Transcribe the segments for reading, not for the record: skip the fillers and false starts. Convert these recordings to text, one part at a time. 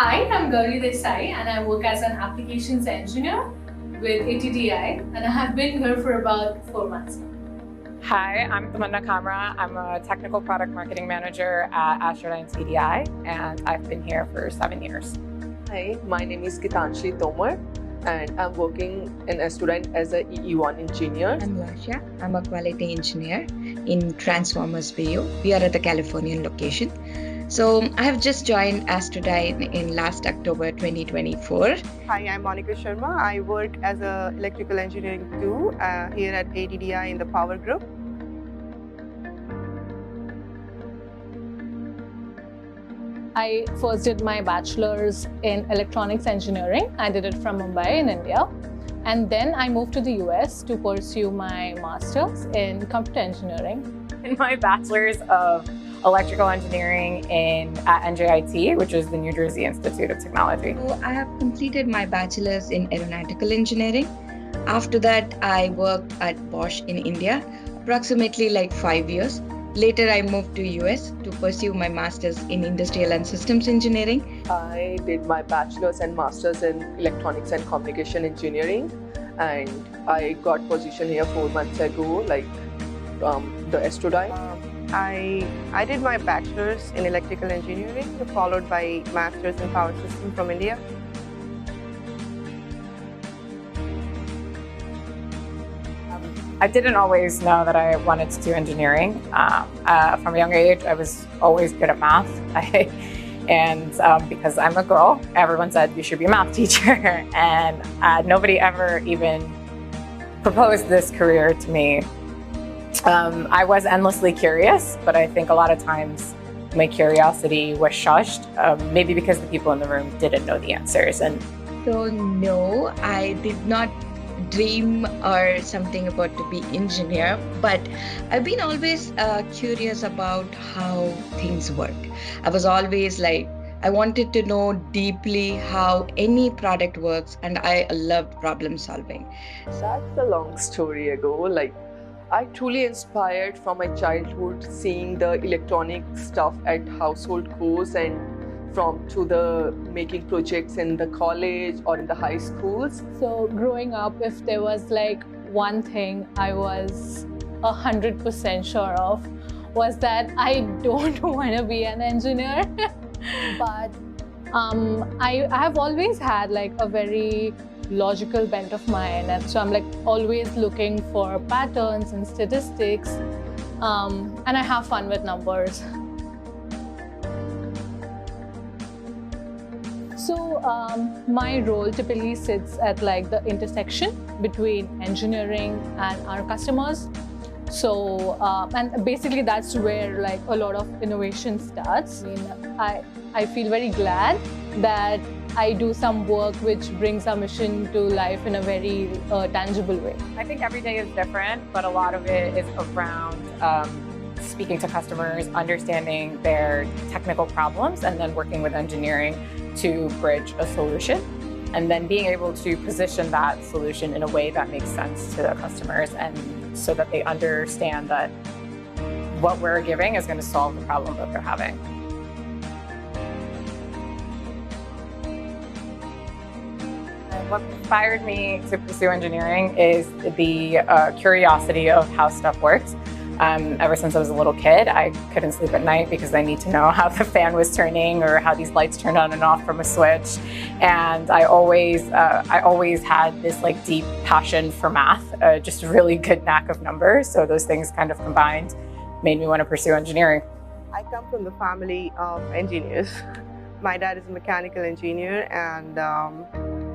Hi, I'm Gauri Desai and I work as an applications engineer with ATDI and I have been here for about 4 months now. Hi, I'm Tamanna Kamra. I'm a technical product marketing manager at ATDI, and I've been here for 7 years. Hi, my name is Gitanjali Tomar, and I'm working in a student as a EE1 engineer. I'm Lasha. I'm a quality engineer in Transformers BU. We are at the Californian location. So I have just joined ATDI in last October 2024. Hi, I'm Monica Sharma. I work as an electrical engineering too here at ATDI in the power group. I first did my bachelor's in electronics engineering. I did it from Mumbai in India. And then I moved to the US to pursue my master's in computer engineering. In my bachelor's of electrical engineering at NJIT, which is the New Jersey Institute of Technology. So I have completed my bachelor's in aeronautical engineering. After that, I worked at Bosch in India, approximately like 5 years. Later, I moved to US to pursue my master's in industrial and systems engineering. I did my bachelor's and master's in electronics and communication engineering, and I got position here 4 months ago, like the ATDI. I did my bachelor's in electrical engineering, followed by master's in power system from India. I didn't always know that I wanted to do engineering. From a young age, I was always good at math. And because I'm a girl, everyone said you should be a math teacher. And nobody ever even proposed this career to me. I was endlessly curious, but I think a lot of times my curiosity was shushed, maybe because the people in the room didn't know the answers. So no, I did not dream or something about to be engineer, but I've been always curious about how things work. I was always like, I wanted to know deeply how any product works, and I loved problem solving. That's a long story ago. Like, I truly inspired from my childhood seeing the electronic stuff at household course and from to the making projects in the college or in the high schools. So growing up, if there was like one thing I was 100% sure of, was that I don't want to be an engineer. But I have always had like a very logical bent of mine, and so I'm like always looking for patterns and statistics, and I have fun with numbers. So my role typically sits at like the intersection between engineering and our customers. So and basically that's where like a lot of innovation starts. I feel very glad that I do some work which brings our mission to life in a very tangible way. I think every day is different, but a lot of it is around speaking to customers, understanding their technical problems, and then working with engineering to bridge a solution, and then being able to position that solution in a way that makes sense to the customers, and so that they understand that what we're giving is going to solve the problem that they're having. What inspired me to pursue engineering is the curiosity of how stuff works. Ever since I was a little kid, I couldn't sleep at night because I need to know how the fan was turning or how these lights turned on and off from a switch. And I always had this like deep passion for math, just a really good knack of numbers. So those things kind of combined made me want to pursue engineering. I come from the family of engineers. My dad is a mechanical engineer, and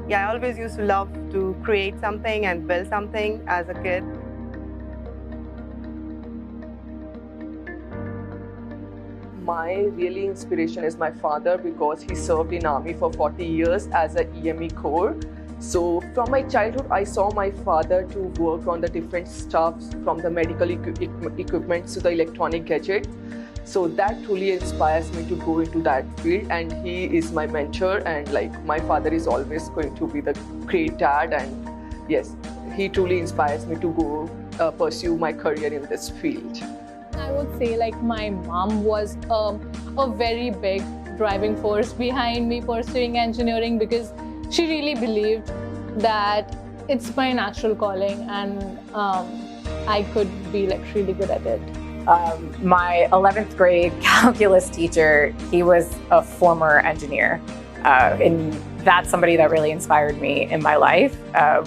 yeah, I always used to love to create something and build something as a kid. My really inspiration is my father, because he served in army for 40 years as a EME corps. So from my childhood, I saw my father to work on the different stuffs, from the medical equipment to the electronic gadgets. So that truly inspires me to go into that field, and he is my mentor, and like my father is always going to be the great dad, and yes, he truly inspires me to go pursue my career in this field. I would say like my mom was a very big driving force behind me pursuing engineering, because she really believed that it's my natural calling and I could be like really good at it. My 11th grade calculus teacher, he was a former engineer. And that's somebody that really inspired me in my life.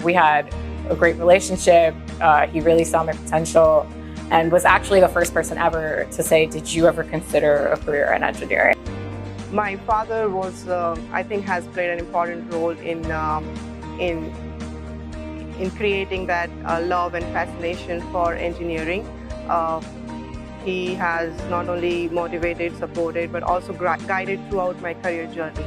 We had a great relationship. He really saw my potential and was actually the first person ever to say, did you ever consider a career in engineering? My father was, I think, has played an important role in creating that love and fascination for engineering. He has not only motivated, supported, but also guided throughout my career journey.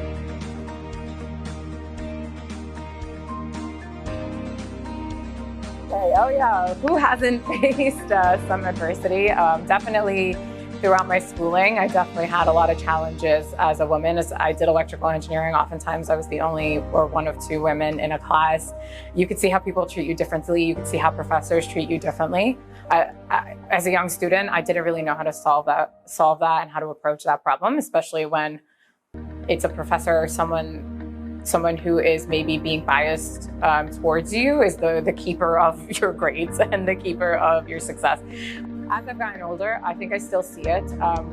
Oh yeah, who hasn't faced some adversity? Definitely throughout my schooling, I definitely had a lot of challenges as a woman. As I did electrical engineering, oftentimes I was the only or one of two women in a class. You could see how people treat you differently. You could see how professors treat you differently. As a young student, I didn't really know how to solve that and how to approach that problem, especially when it's a professor or someone who is maybe being biased towards you, is the keeper of your grades and the keeper of your success. As I've gotten older, I think I still see it.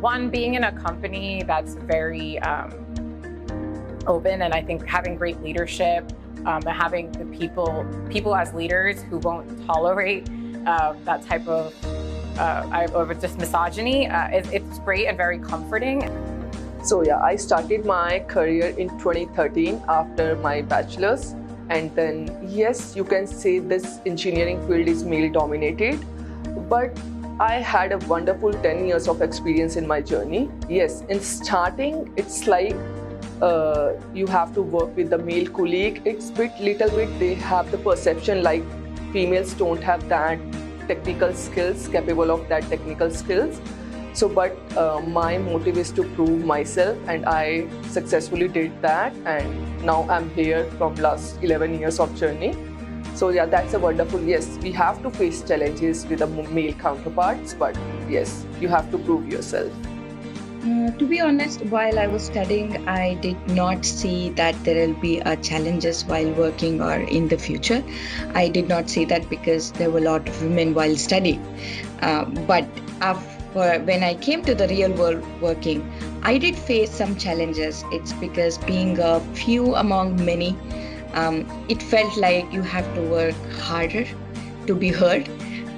One, being in a company that's very open, and I think having great leadership, having the people as leaders who won't tolerate that type of just misogyny, it's great and very comforting. So yeah, I started my career in 2013 after my bachelor's, and then yes, you can say this engineering field is male dominated, but I had a wonderful 10 years of experience in my journey. Yes, in starting, it's like you have to work with the male colleague. It's little bit, they have the perception like females don't have that technical skills, capable of that technical skills. So, but my motive is to prove myself, and I successfully did that, and now I'm here from last 11 years of journey. So yeah, that's a wonderful, yes, we have to face challenges with the male counterparts, but yes, you have to prove yourself. To be honest, while I was studying, I did not see that there will be challenges while working or in the future. I did not see that because there were a lot of women while studying. But when I came to the real world working, I did face some challenges. It's because being a few among many, it felt like you have to work harder to be heard.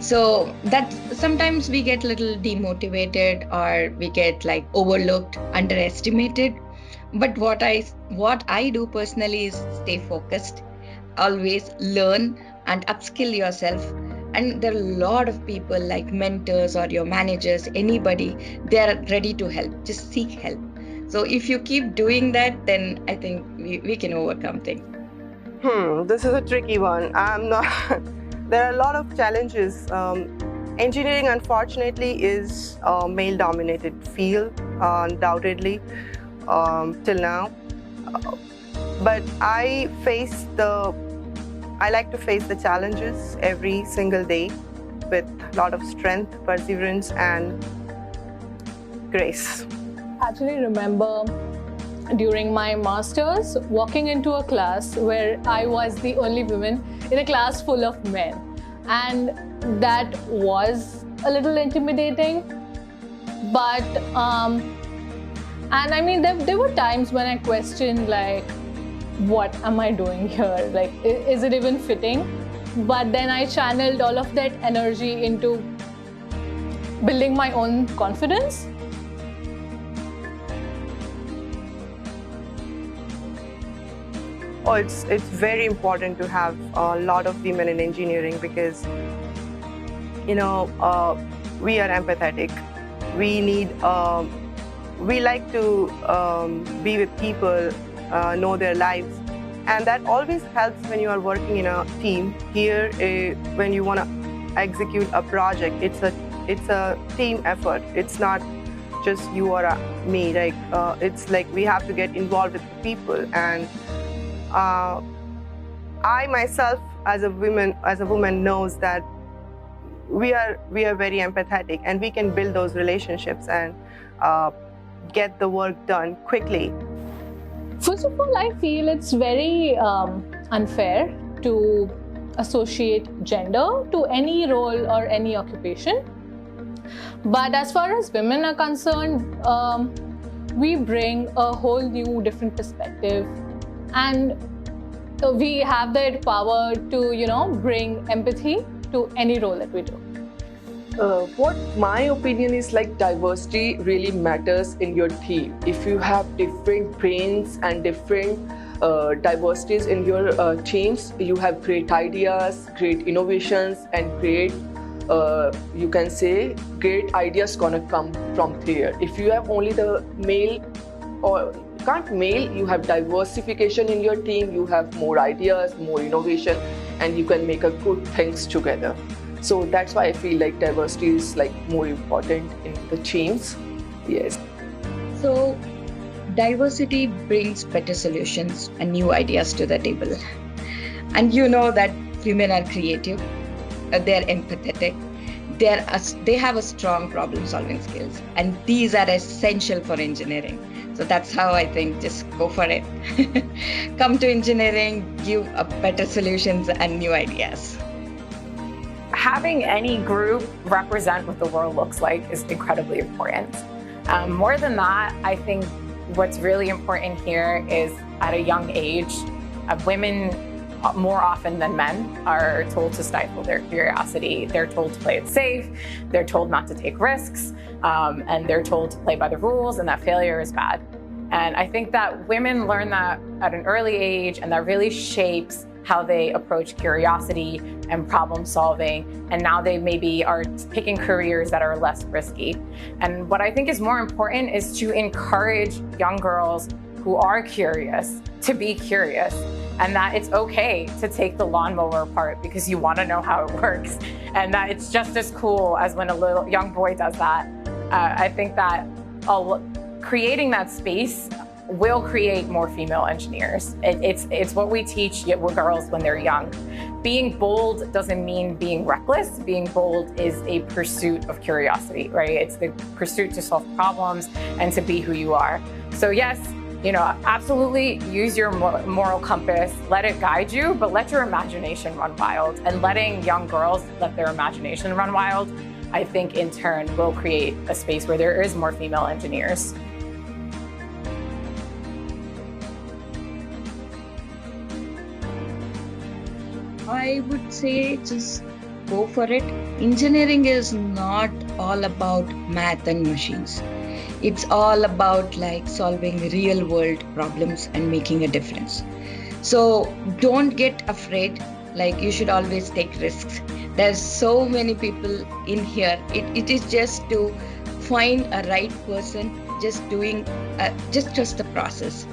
So that sometimes we get a little demotivated, or we get like overlooked, underestimated. But what I do personally is stay focused, always learn and upskill yourself. And there are a lot of people like mentors or your managers, anybody, they are ready to help. Just seek help. So if you keep doing that, then I think we can overcome things. This is a tricky one. I'm not. There are a lot of challenges. Engineering, unfortunately, is a male-dominated field, undoubtedly, till now. But I like to face the challenges every single day with a lot of strength, perseverance, and grace. I actually remember during my master's walking into a class where I was the only woman in a class full of men, and that was a little intimidating. But and I mean, there were times when I questioned, like, what am I doing here? Like, is it even fitting? But then I channeled all of that energy into building my own confidence. Oh, it's very important to have a lot of women in engineering because, you know, we are empathetic. We like to be with people, know their lives, and that always helps when you are working in a team. Here, when you want to execute a project, it's a team effort. It's not just you or me. Like it's like we have to get involved with the people. And I myself, as a woman, knows that we are very empathetic, and we can build those relationships and get the work done quickly? First of all, I feel it's very unfair to associate gender to any role or any occupation. But as far as women are concerned, we bring a whole new different perspective, and we have that power to bring empathy to any role that we do. What my opinion is, like, diversity really matters in your team. If you have different brains and different diversities in your teams, you have great ideas, great innovations, and great you can say great ideas gonna come from there. If you have only the male, or can't male, you have diversification in your team, you have more ideas, more innovation, and you can make a good things together. So that's why I feel like diversity is like more important in the teams. Yes. So diversity brings better solutions and new ideas to the table. And you know that women are creative, they're empathetic, they have a strong problem solving skills, and these are essential for engineering. So that's how I think, just go for it. Come to engineering, give better solutions and new ideas. Having any group represent what the world looks like is incredibly important. More than that, I think what's really important here is at a young age, women more often than men are told to stifle their curiosity. They're told to play it safe, they're told not to take risks, and they're told to play by the rules, and that failure is bad. And I think that women learn that at an early age, and that really shapes how they approach curiosity and problem solving, and now they maybe are picking careers that are less risky. And what I think is more important is to encourage young girls who are curious to be curious, and that it's okay to take the lawnmower apart because you want to know how it works, and that it's just as cool as when a little young boy does that. I think that creating that space will create more female engineers. It's what we teach girls when they're young. Being bold doesn't mean being reckless. Being bold is a pursuit of curiosity, right? It's the pursuit to solve problems and to be who you are. So yes, absolutely use your moral compass, let it guide you, but let your imagination run wild. And letting young girls let their imagination run wild, I think in turn will create a space where there is more female engineers. I would say just go for it. Engineering is not all about math and machines. It's all about solving real world problems and making a difference. So don't get afraid. You should always take risks. There's so many people in here. It is just to find a right person, just trust the process.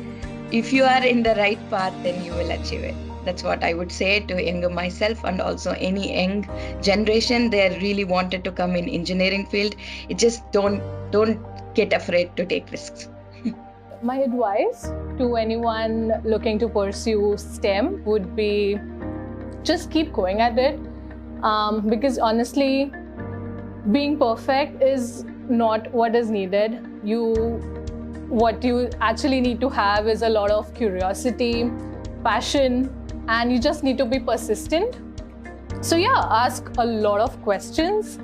If you are in the right path, then you will achieve it. That's what I would say to younger myself, and also any young generation. They really wanted to come in engineering field. It just don't get afraid to take risks. My advice to anyone looking to pursue STEM would be just keep going at it, because honestly, being perfect is not what is needed. What you actually need to have is a lot of curiosity, passion, and you just need to be persistent. So yeah, ask a lot of questions.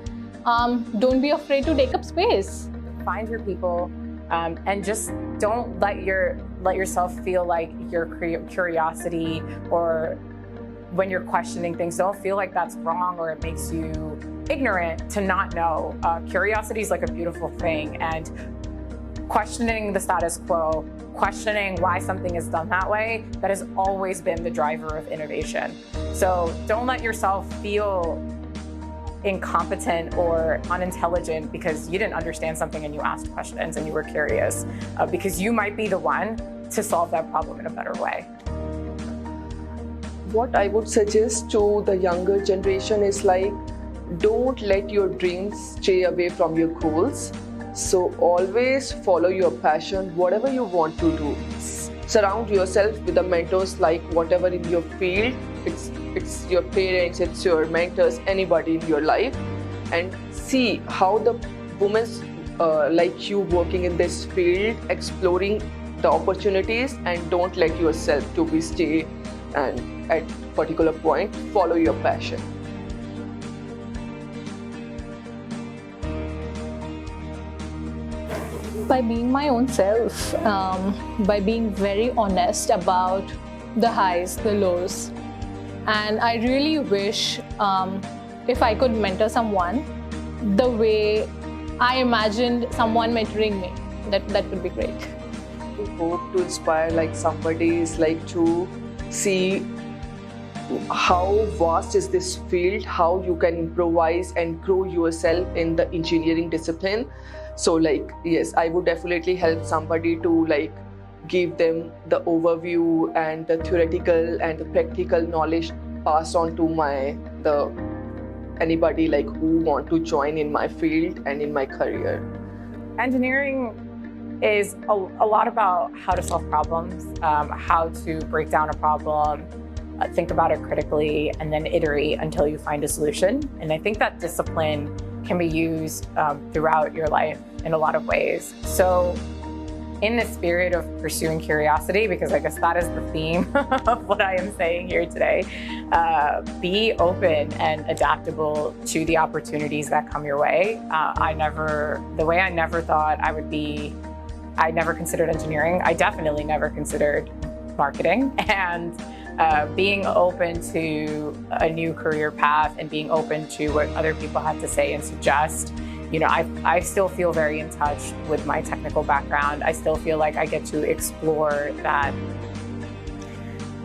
Don't be afraid to take up space. Find your people, and just don't let yourself feel like your curiosity, or when you're questioning things, don't feel like that's wrong or it makes you ignorant to not know. Curiosity is like a beautiful thing, and questioning the status quo, questioning why something is done that way, that has always been the driver of innovation. So don't let yourself feel incompetent or unintelligent because you didn't understand something and you asked questions and you were curious, because you might be the one to solve that problem in a better way. What I would suggest to the younger generation is don't let your dreams stray away from your goals. So always follow your passion, whatever you want to do. Surround yourself with the mentors, whatever in your field. It's your parents, it's your mentors, anybody in your life, and see how the women's like you working in this field, exploring the opportunities, and don't let yourself to be stay and at particular point follow your passion. By being my own self, by being very honest about the highs, the lows. And I really wish if I could mentor someone the way I imagined someone mentoring me, that would be great. We hope to inspire like somebody is like to see how vast is this field, how you can improvise and grow yourself in the engineering discipline. So like, yes, I would definitely help somebody to like give them the overview and the theoretical and the practical knowledge passed on to anybody like who want to join in my field and in my career. Engineering is a lot about how to solve problems, how to break down a problem, think about it critically, and then iterate until you find a solution. And I think that discipline can be used throughout your life in a lot of ways. So in the spirit of pursuing curiosity, because I guess that is the theme of what I am saying here today, be open and adaptable to the opportunities that come your way. I never thought I would be, I never considered engineering. I definitely never considered marketing. And being open to a new career path and being open to what other people have to say and suggest. You know, I still feel very in touch with my technical background. I still feel like I get to explore that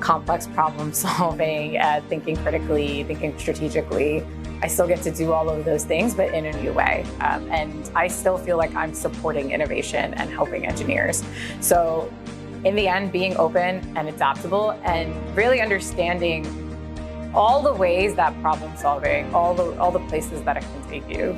complex problem solving, thinking critically, thinking strategically. I still get to do all of those things, but in a new way. And I still feel like I'm supporting innovation and helping engineers. So in the end, being open and adaptable and really understanding all the ways that problem solving, all the places that it can take you.